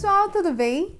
pessoal, tudo bem?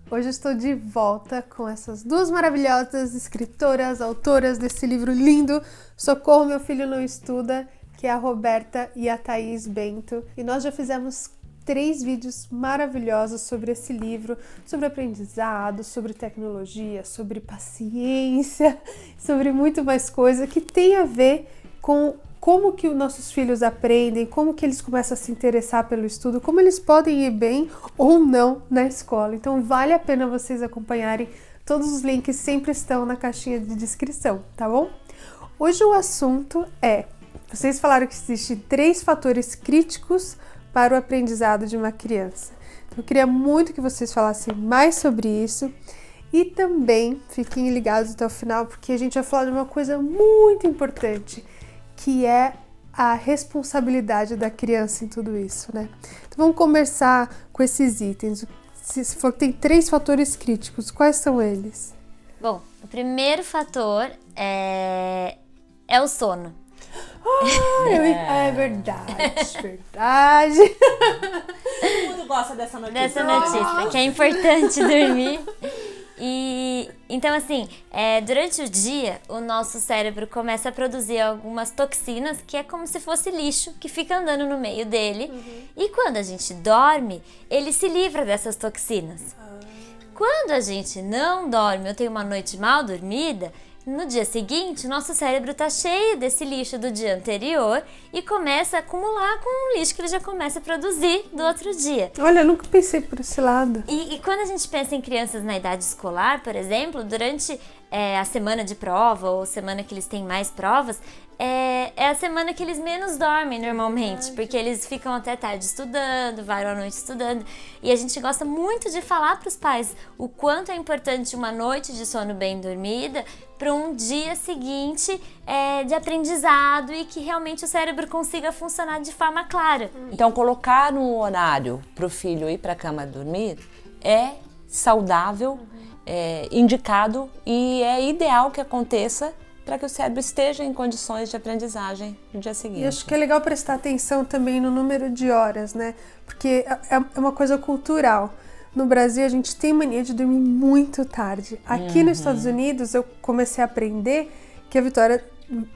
Hoje eu estou de volta com essas duas maravilhosas escritoras, autoras desse livro lindo, Socorro, Meu Filho Não Estuda, que é a Roberta e a Thaís Bento. E nós já fizemos 3 vídeos maravilhosos sobre esse livro, sobre aprendizado, sobre tecnologia, sobre paciência, sobre muito mais coisa que tem a ver com como que os nossos filhos aprendem, como que eles começam a se interessar pelo estudo, como eles podem ir bem ou não na escola. Então vale a pena vocês acompanharem, todos os links sempre estão na caixinha de descrição, tá bom? Hoje o assunto é, vocês falaram que existem 3 fatores críticos para o aprendizado de uma criança. Eu queria muito que vocês falassem mais sobre isso e também fiquem ligados até o final, porque a gente vai falar de uma coisa muito importante, que é a responsabilidade da criança em tudo isso, né? Então vamos começar com esses itens. Se for que tem 3 fatores críticos, quais são eles? Bom, o primeiro fator é o sono. É verdade, verdade. Todo mundo gosta dessa notícia. Dessa notícia, que é importante dormir. E então assim, durante o dia o nosso cérebro começa a produzir algumas toxinas que é como se fosse lixo que fica andando no meio dele. E quando a gente dorme, ele se livra dessas toxinas. Quando a gente não dorme ou tem uma noite mal dormida, no dia seguinte, nosso cérebro está cheio desse lixo do dia anterior e começa a acumular com o lixo que ele já começa a produzir do outro dia. Olha, eu nunca pensei por esse lado. E quando a gente pensa em crianças na idade escolar, por exemplo, durante a semana de prova ou semana que eles têm mais provas, é a semana que eles menos dormem normalmente, porque eles ficam até tarde estudando, varam a noite estudando. E a gente gosta muito de falar para os pais o quanto é importante uma noite de sono bem dormida para um dia seguinte de aprendizado e que realmente o cérebro consiga funcionar de forma clara. Então, colocar um horário para o filho ir para a cama dormir é saudável, é indicado e é ideal que aconteça para que o cérebro esteja em condições de aprendizagem no dia seguinte. E acho que é legal prestar atenção também no número de horas, né? Porque é uma coisa cultural. No Brasil, a gente tem mania de dormir muito tarde. Aqui nos Estados Unidos, eu comecei a aprender que a Vitória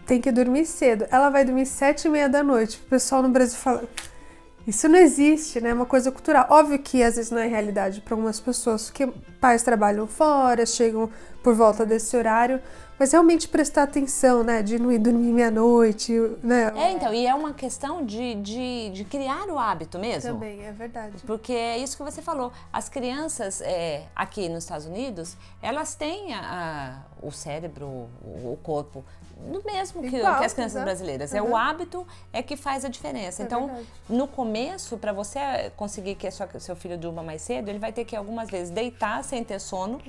tem que dormir cedo. Ela vai dormir 7h30 da noite. O pessoal no Brasil fala, isso não existe, né? É uma coisa cultural. Óbvio que às vezes não é realidade para algumas pessoas, porque pais trabalham fora, chegam por volta desse horário, mas realmente prestar atenção, né? De não ir dormir meia-noite, né? Então, e é uma questão de criar o hábito mesmo. Também, é verdade. Porque é isso que você falou. As crianças aqui nos Estados Unidos, elas têm o cérebro, o corpo, do mesmo que as crianças brasileiras. O hábito é que faz a diferença. Então, verdade. no começo, para você conseguir que seu filho durma mais cedo, ele vai ter que algumas vezes deitar sem ter sono,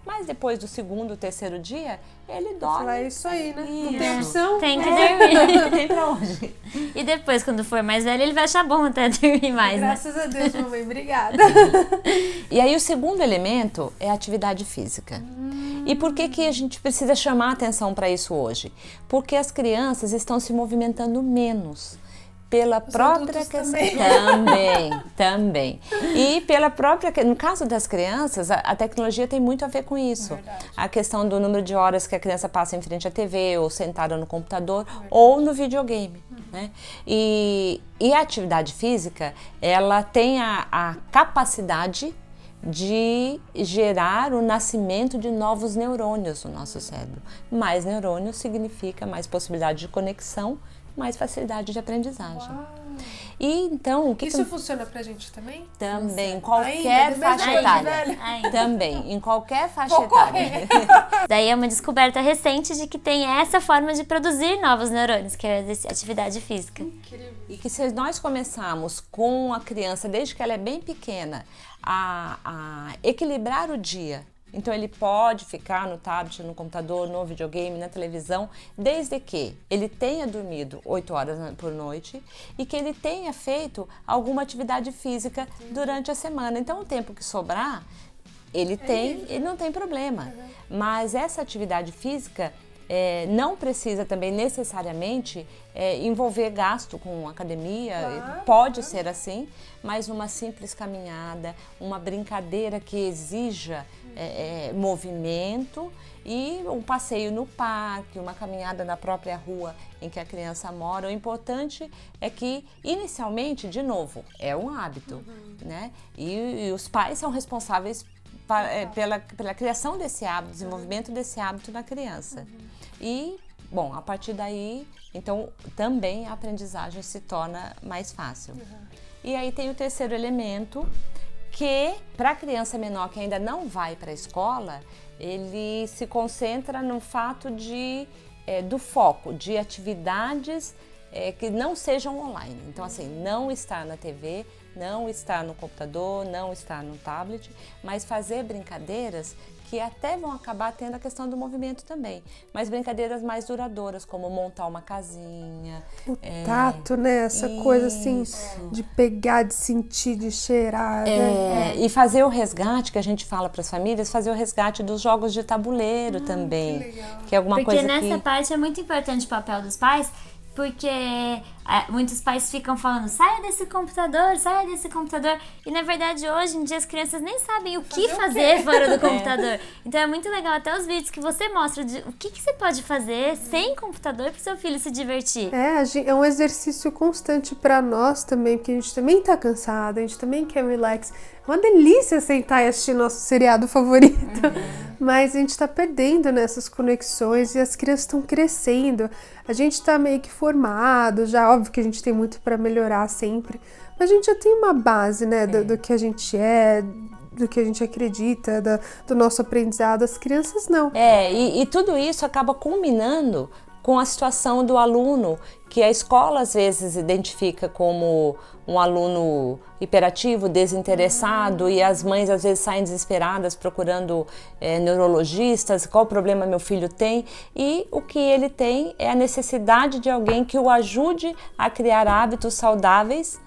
mas depois do 2º, 3º dia, ele dorme. É isso aí, né? Isso. Não tem opção. Tem que dormir. Não tem pra onde. E depois, quando for mais velho, ele vai achar bom até dormir mais, né? Graças a Deus, mamãe. Obrigada. E aí o segundo elemento é a atividade física. E por que a gente precisa chamar atenção para isso hoje? Porque as crianças estão se movimentando menos. Pela própria questão. Também. E pela própria. No caso das crianças, a tecnologia tem muito a ver com isso. A questão do número de horas que a criança passa em frente à TV, ou sentada no computador, ou no videogame. Né? E a atividade física, ela tem a capacidade de gerar o nascimento de novos neurônios no nosso cérebro. Mais neurônios significa mais possibilidade de conexão, mais facilidade de aprendizagem. E então, o que isso funciona pra gente também? Também, em qualquer faixa etária. Também, em qualquer faixa etária. Daí é uma descoberta recente de que tem essa forma de produzir novos neurônios, que é a atividade física. Incrível. E que se nós começarmos com a criança, desde que ela é bem pequena, a equilibrar o dia. Então ele pode ficar no tablet, no computador, no videogame, na televisão, desde que ele tenha dormido 8 horas por noite e que ele tenha feito alguma atividade física durante a semana. Então o tempo que sobrar, ele não tem problema. Mas essa atividade física Não precisa também necessariamente envolver gasto com academia, pode ser assim, mas uma simples caminhada, uma brincadeira que exija movimento e um passeio no parque, uma caminhada na própria rua em que a criança mora. O importante é que, inicialmente, de novo, é um hábito, né? E os pais são responsáveis pela criação desse hábito, desenvolvimento desse hábito na criança. E, bom, a partir daí, então, também a aprendizagem se torna mais fácil. E aí tem o terceiro elemento, que para a criança menor que ainda não vai para a escola, ele se concentra no fato do foco, de atividades que não sejam online. Então, assim, não estar na TV, não estar no computador, não estar no tablet, mas fazer brincadeiras que até vão acabar tendo a questão do movimento também, mas brincadeiras mais duradouras, como montar uma casinha. O tato, né? Essa coisa assim, de pegar, de sentir, de cheirar. E fazer o resgate, que a gente fala para as famílias, fazer o resgate dos jogos de tabuleiro também. Que é alguma porque coisa nessa parte é muito importante o papel dos pais, porque muitos pais ficam falando, saia desse computador, e na verdade hoje em dia as crianças nem sabem o que fazer fora do computador. Então é muito legal até os vídeos que você mostra de o que você pode fazer sem computador para o seu filho se divertir. É um exercício constante para nós também, porque a gente também tá cansado, a gente também quer relax. É uma delícia sentar e assistir nosso seriado favorito, mas a gente tá perdendo nessas conexões e as crianças estão crescendo. A gente tá meio que formado, já óbvio que a gente tem muito para melhorar sempre, mas a gente já tem uma base, né, do que a gente do que a gente acredita, do nosso aprendizado. As crianças não. E tudo isso acaba culminando com a situação do aluno, que a escola às vezes identifica como um aluno hiperativo, desinteressado, e as mães às vezes saem desesperadas procurando neurologistas, qual problema meu filho tem, e o que ele tem é a necessidade de alguém que o ajude a criar hábitos saudáveis,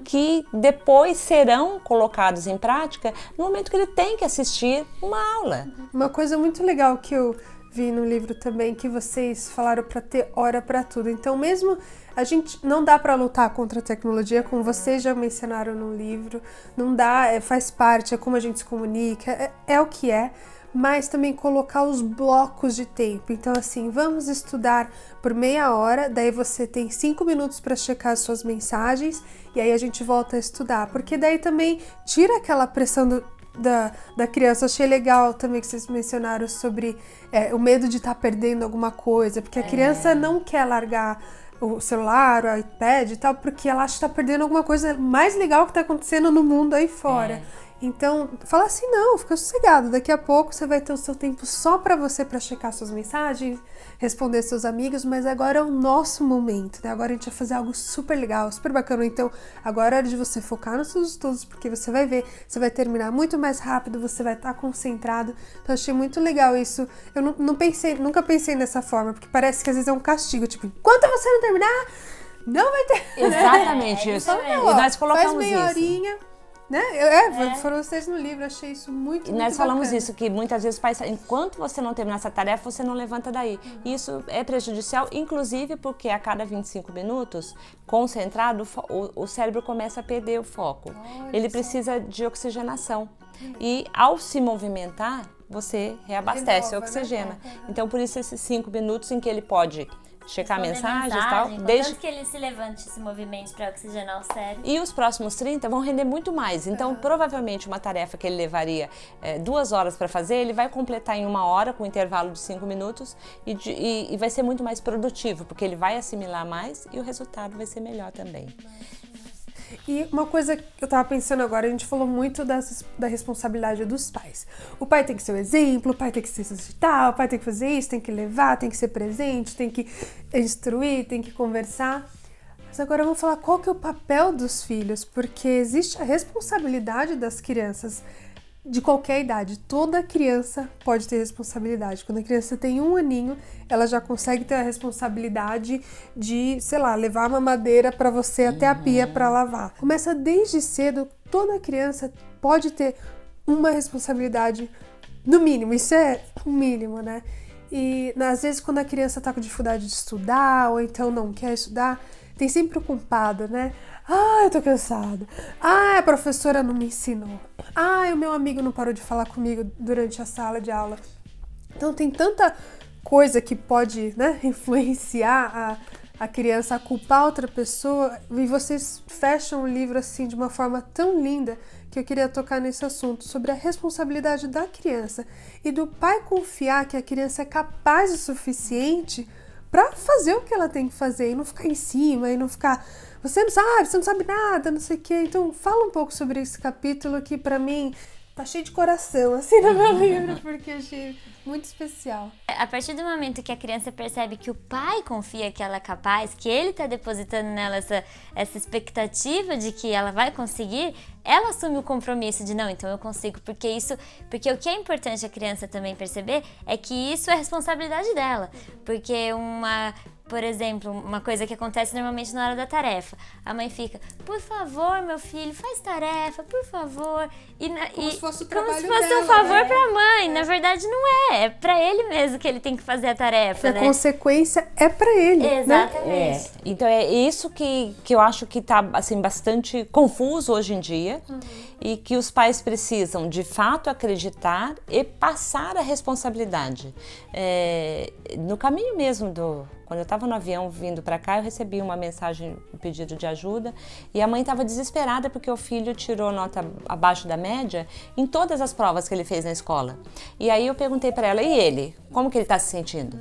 que depois serão colocados em prática no momento que ele tem que assistir uma aula. Uma coisa muito legal que eu vi no livro também, que vocês falaram para ter hora para tudo. Então, mesmo a gente não dá para lutar contra a tecnologia, como vocês já mencionaram no livro, não dá, faz parte, é como a gente se comunica, é o que é, mas também colocar os blocos de tempo. Então, assim, vamos estudar por meia hora, daí você tem 5 minutos para checar as suas mensagens e aí a gente volta a estudar, porque daí também tira aquela pressão da criança. Achei legal também que vocês mencionaram sobre o medo de estar perdendo alguma coisa, porque a criança não quer largar o celular, o iPad e tal, porque ela acha que está perdendo alguma coisa mais legal que está acontecendo no mundo aí fora. Então, fala assim, não, fica sossegado, daqui a pouco você vai ter o seu tempo só para você, para checar suas mensagens, responder seus amigos, mas agora é o nosso momento, né? Agora a gente vai fazer algo super legal, super bacana. Então, agora é hora de você focar nos seus estudos, porque você vai ver, você vai terminar muito mais rápido, você vai estar concentrado. Então, achei muito legal isso. Eu nunca pensei nessa forma, porque parece que às vezes é um castigo, tipo, enquanto você não terminar, não vai ter. Exatamente isso. E nós colocamos faz meia horinha. Né? Foram vocês no livro, achei isso muito nós falamos bacana. isso, que muitas vezes enquanto você não terminar essa tarefa, você não levanta daí. Isso é prejudicial, inclusive porque a cada 25 minutos, concentrado, o cérebro começa a perder o foco. Ele precisa de oxigenação. E ao se movimentar, você reabastece, oxigena. Então, por isso esses 5 minutos em que ele pode checar mensagens e tal. Desde que ele se levante, se movimente para oxigenar o cérebro. E os próximos 30 vão render muito mais. Então, provavelmente, uma tarefa que ele levaria 2 horas para fazer, ele vai completar em 1 hora, com um intervalo de 5 minutos, e vai ser muito mais produtivo, porque ele vai assimilar mais e o resultado vai ser melhor também. E uma coisa que eu tava pensando agora, a gente falou muito da responsabilidade dos pais. O pai tem que ser o exemplo, o pai tem que ser tal, o pai tem que fazer isso, tem que levar, tem que ser presente, tem que instruir, tem que conversar. Mas agora vamos falar qual que é o papel dos filhos, porque existe a responsabilidade das crianças de qualquer idade. Toda criança pode ter responsabilidade. Quando a criança tem 1 aninho, ela já consegue ter a responsabilidade de, sei lá, levar uma madeira para você até a pia para lavar. Começa desde cedo, toda criança pode ter uma responsabilidade, no mínimo, isso é o mínimo, né? E às vezes quando a criança tá com dificuldade de estudar ou então não quer estudar, tem sempre o culpado, né? Ah, eu tô cansado. Ah, a professora não me ensinou. Ah, o meu amigo não parou de falar comigo durante a sala de aula. Então tem tanta coisa que pode, né, influenciar a criança a culpar outra pessoa, e vocês fecham o livro assim de uma forma tão linda que eu queria tocar nesse assunto, sobre a responsabilidade da criança e do pai confiar que a criança é capaz o suficiente para fazer o que ela tem que fazer e não ficar em cima e não ficar, você não sabe nada, não sei o quê. Então fala um pouco sobre esse capítulo que para mim tá cheio de coração assim no meu livro, porque eu achei muito especial. A partir do momento que a criança percebe que o pai confia que ela é capaz, que ele tá depositando nela essa expectativa de que ela vai conseguir, ela assume o compromisso de não, então eu consigo, porque o que é importante a criança também perceber é que isso é responsabilidade dela, porque por exemplo, uma coisa que acontece normalmente na hora da tarefa. A mãe fica, por favor, meu filho, faz tarefa, por favor. Como se fosse o como trabalho se fosse dela, um favor né? pra mãe. Na verdade, não é. É pra ele mesmo que ele tem que fazer a tarefa, A consequência é pra ele, Exatamente. Então é isso que eu acho que tá assim, bastante confuso hoje em dia, e que os pais precisam de fato acreditar e passar a responsabilidade. No caminho mesmo quando eu estava no avião vindo para cá, eu recebi uma mensagem, um pedido de ajuda, e a mãe estava desesperada porque o filho tirou nota abaixo da média em todas as provas que ele fez na escola. E aí eu perguntei para ela, e ele? Como que ele está se sentindo?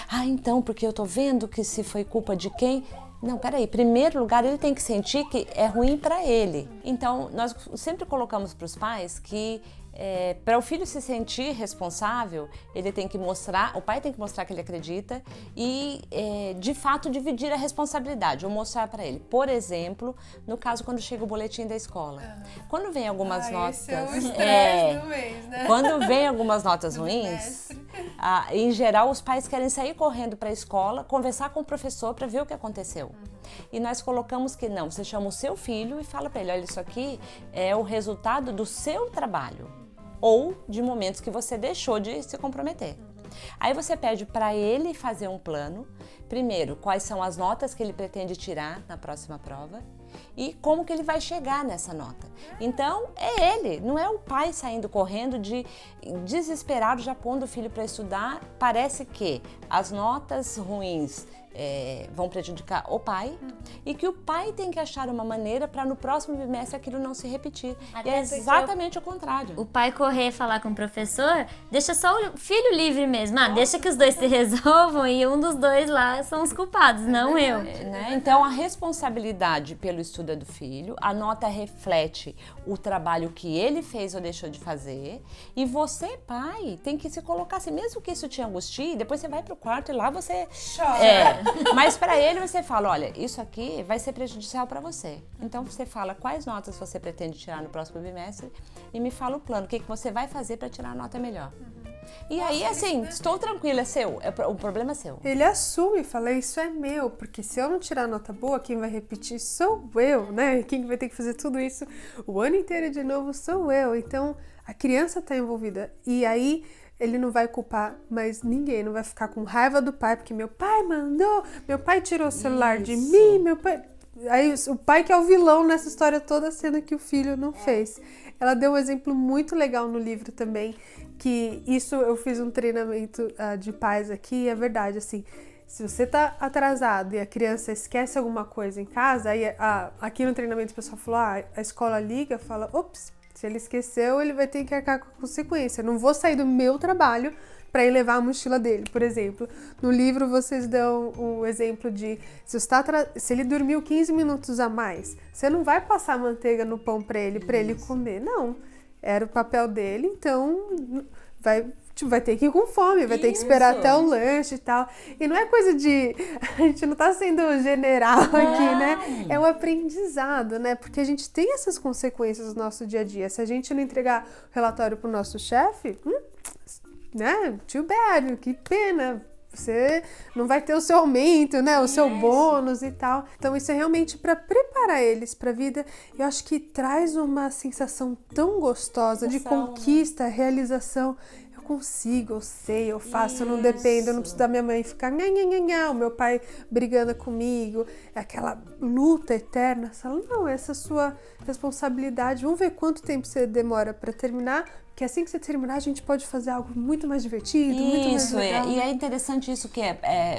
Ah, então, porque eu tô vendo que se foi culpa de quem... Não, peraí, em primeiro lugar ele tem que sentir que é ruim para ele. Então, nós sempre colocamos para os pais que para o filho se sentir responsável, ele tem que mostrar, o pai tem que mostrar que ele acredita e, de fato, dividir a responsabilidade ou mostrar para ele. Por exemplo, no caso quando chega o boletim da escola. Quando vem algumas notas... Esse é o estresse do mês, né? Quando vem algumas notas ruins, em geral os pais querem sair correndo para a escola, conversar com o professor para ver o que aconteceu. E nós colocamos que não, você chama o seu filho e fala para ele, olha, isso aqui é o resultado do seu trabalho ou de momentos que você deixou de se comprometer. Aí você pede para ele fazer um plano, primeiro, quais são as notas que ele pretende tirar na próxima prova e como que ele vai chegar nessa nota. Então, é ele, não é o pai saindo correndo desesperado, já pondo o filho para estudar. Parece que as notas ruins vão prejudicar o pai e que o pai tem que achar uma maneira para no próximo bimestre aquilo não se repetir. E é exatamente o contrário. O pai correr falar com o professor, deixa só o filho livre mesmo. Deixa que os dois se resolvam e um dos dois lá são os culpados, não eu. Então, a responsabilidade pelo estudo do filho, a nota reflete o trabalho que ele fez ou deixou de fazer, e você, pai, tem que se colocar assim, mesmo que isso te angustie, depois você vai pro quarto e lá você... Chora. Mas para ele você fala, olha, isso aqui vai ser prejudicial para você. Então você fala quais notas você pretende tirar no próximo bimestre e me fala o plano, o que você vai fazer para tirar a nota melhor. E aí, assim, estou tranquila, é seu, o problema é seu. Ele assume e fala, isso é meu, porque se eu não tirar nota boa, quem vai repetir sou eu, né? Quem vai ter que fazer tudo isso o ano inteiro de novo sou eu. Então, a criança está envolvida. E aí, ele não vai culpar mais ninguém, não vai ficar com raiva do pai, porque meu pai mandou, meu pai tirou o celular de mim, meu pai... Aí o pai que é o vilão nessa história toda, sendo que o filho não fez. Ela deu um exemplo muito legal no livro também, que isso eu fiz um treinamento de pais aqui, é verdade, assim, se você tá atrasado e a criança esquece alguma coisa em casa, aí aqui no treinamento o pessoal falou, a escola liga, fala, ops, se ele esqueceu, ele vai ter que arcar com a consequência, eu não vou sair do meu trabalho para ir levar a mochila dele, por exemplo. No livro vocês dão o exemplo de se ele dormiu 15 minutos a mais, você não vai passar manteiga no pão para ele comer, não. Era o papel dele, então vai ter que ir com fome, vai ter que esperar até o lanche e tal. E não é coisa de... A gente não tá sendo general aqui, né? É um aprendizado, né? Porque a gente tem essas consequências no nosso dia a dia. Se a gente não entregar o relatório pro nosso chefe, né? Too bad, que pena. Você não vai ter o seu aumento, né? O seu bônus e tal. Então isso é realmente para preparar eles para a vida. Eu acho que traz uma sensação tão gostosa de conquista, realização. Eu consigo, eu sei, eu faço, eu não dependo, eu não preciso da minha mãe ficar o meu pai brigando comigo, é aquela luta eterna. Você fala, não, essa é a sua responsabilidade, vamos ver quanto tempo você demora para terminar, porque assim que você terminar a gente pode fazer algo muito mais divertido, muito mais legal. E é interessante isso que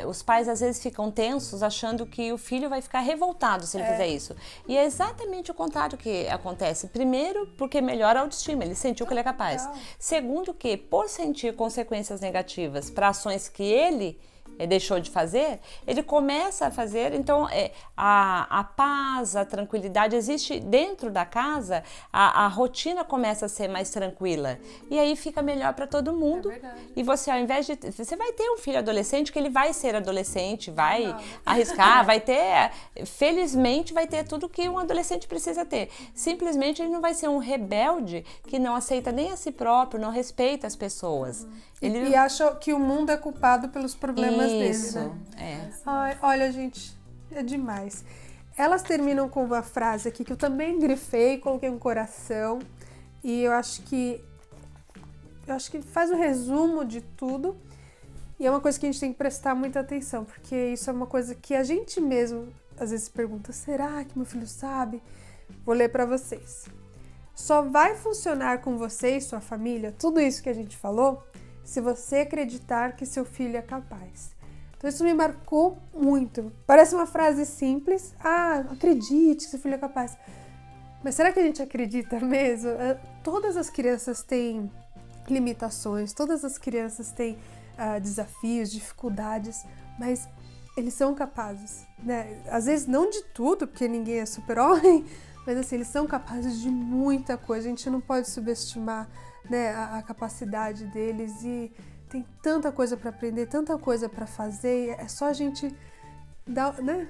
os pais às vezes ficam tensos achando que o filho vai ficar revoltado se ele fizer isso. E é exatamente o contrário que acontece. Primeiro, porque melhora a autoestima, ele sentiu que ele é capaz. Segundo, que por sentir consequências negativas para ações que ele deixou de fazer, ele começa a fazer, então a paz, a tranquilidade existe dentro da casa, a rotina começa a ser mais tranquila e aí fica melhor para todo mundo. E você, ao invés de, você vai ter um filho adolescente que ele vai ser adolescente, vai arriscar, vai ter, felizmente vai ter tudo que um adolescente precisa ter, simplesmente ele não vai ser um rebelde que não aceita nem a si próprio, não respeita as pessoas. E acha que o mundo é culpado pelos problemas dele, né? Ai, olha, gente, é demais. Elas terminam com uma frase aqui que eu também grifei, coloquei um coração, e eu acho que faz o resumo de tudo, e é uma coisa que a gente tem que prestar muita atenção, porque isso é uma coisa que a gente mesmo às vezes pergunta, será que meu filho sabe? Vou ler para vocês. Só vai funcionar com você e sua família, tudo isso que a gente falou, se você acreditar que seu filho é capaz. Então isso me marcou muito. Parece uma frase simples. Acredite que seu filho é capaz. Mas será que a gente acredita mesmo? Todas as crianças têm limitações, todas as crianças têm desafios, dificuldades, mas eles são capazes, né? Às vezes não de tudo, porque ninguém é super-homem, mas assim, eles são capazes de muita coisa. A gente não pode subestimar, né, a capacidade deles, e tem tanta coisa para aprender, tanta coisa para fazer, é só a gente dar, né?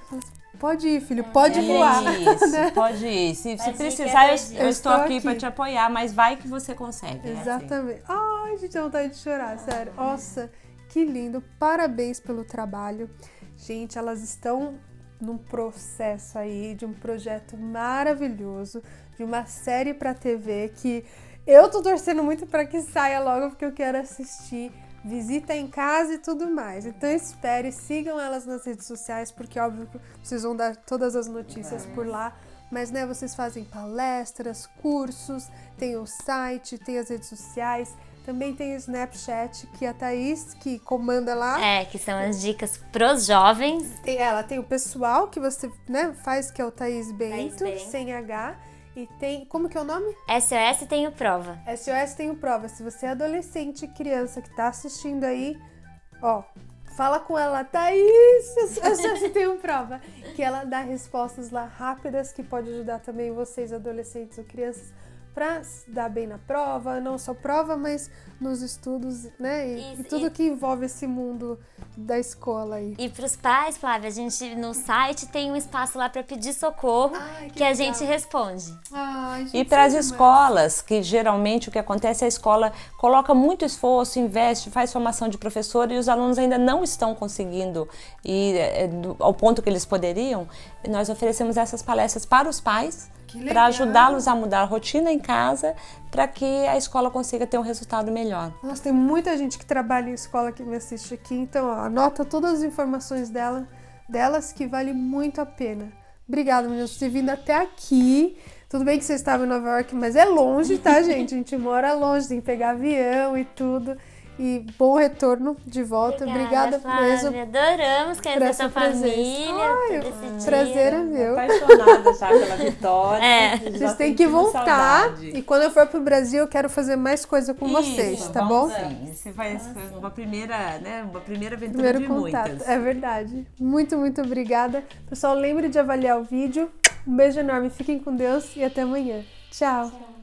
Pode ir, filho, pode voar. Isso, né? pode ir. Se precisar, eu estou aqui para te apoiar, mas vai que você consegue. Exatamente. Ai, gente, dá vontade de chorar, sério. Nossa, que lindo. Parabéns pelo trabalho. Gente, elas estão num processo aí de um projeto maravilhoso, de uma série para TV que eu tô torcendo muito para que saia logo, porque eu quero assistir. Visita em casa e tudo mais. Então espere, sigam elas nas redes sociais, porque óbvio que vocês vão dar todas as notícias por lá. Mas, né, vocês fazem palestras, cursos, tem o site, tem as redes sociais. Também tem o Snapchat, que a Thaís, que comanda lá. Que são as dicas pros jovens. Ela tem o pessoal que você, né, faz, que é o Thaís Bento, sem H. E tem, como que é o nome? SOS Tenho Prova. SOS Tenho Prova. Se você é adolescente, criança que tá assistindo aí, fala com ela, Thaís, SOS Tenho Prova. Que ela dá respostas lá rápidas, que pode ajudar também vocês, adolescentes ou crianças, para se dar bem na prova, não só prova, mas nos estudos, né? E tudo que envolve esse mundo da escola aí. E pros pais, Flávia, a gente no site tem um espaço lá para pedir socorro, que a gente responde. Gente, e para as escolas, que geralmente o que acontece é a escola coloca muito esforço, investe, faz formação de professor e os alunos ainda não estão conseguindo ir ao ponto que eles poderiam, nós oferecemos essas palestras para os pais, para ajudá-los a mudar a rotina em casa, para que a escola consiga ter um resultado melhor. Nossa, tem muita gente que trabalha em escola que me assiste aqui, então anota todas as informações delas, que vale muito a pena. Obrigada, meninas, por ter vindo até aqui. Tudo bem que vocês estavam em Nova York, mas é longe, tá, gente? A gente mora longe, tem que pegar avião e tudo. E bom retorno de volta. Obrigada Flávia, mesmo. Adoramos conhecer sua família. Prazer é meu. Apaixonada já pela Vitória. Vocês têm que voltar. E quando eu for pro Brasil, eu quero fazer mais coisa com vocês, tá bom? Sim, você vai uma primeira, né? Uma primeira aventura Primeiro de contato. muitas. É verdade. Muito, muito obrigada. Pessoal, lembre de avaliar o vídeo. Um beijo enorme. Fiquem com Deus e até amanhã. Tchau.